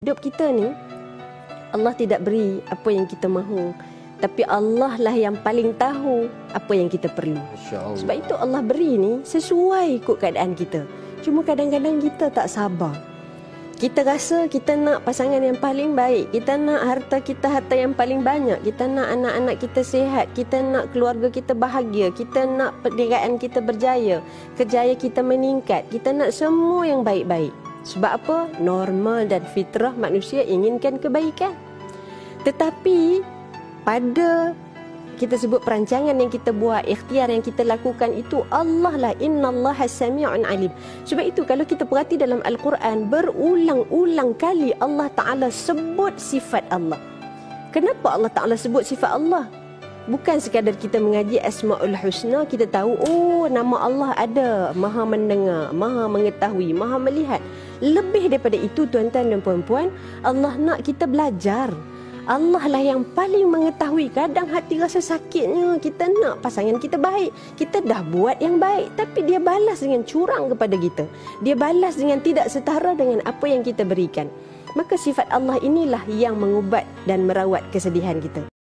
Hidup kita ni, Allah tidak beri apa yang kita mahu, tapi Allah lah yang paling tahu apa yang kita perlu. Sebab itu Allah beri ni sesuai ikut keadaan kita. Cuma kadang-kadang kita tak sabar. Kita rasa kita nak pasangan yang paling baik, kita nak harta yang paling banyak, kita nak anak-anak kita sihat, kita nak keluarga kita bahagia, kita nak perniagaan kita berjaya, kerjaya kita meningkat, kita nak semua yang baik-baik. Sebab apa? Normal dan fitrah manusia inginkan kebaikan. Tetapi pada kita sebut perancangan yang kita buat, ikhtiar yang kita lakukan itu, Allah lah, innallaha sami'un alim. Sebab itu kalau kita perhati dalam Al-Quran, berulang-ulang kali Allah Ta'ala sebut sifat Allah. Kenapa Allah Ta'ala sebut sifat Allah? Bukan sekadar kita mengaji Asma'ul Husna, kita tahu, oh, nama Allah ada, maha mendengar, maha mengetahui, maha melihat. Lebih daripada itu, tuan-tuan dan puan-puan, Allah nak kita belajar. Allah lah yang paling mengetahui. Kadang hati rasa sakitnya, kita nak pasangan kita baik, kita dah buat yang baik, tapi dia balas dengan curang kepada kita. Dia balas dengan tidak setara dengan apa yang kita berikan. Maka sifat Allah inilah yang mengubat dan merawat kesedihan kita.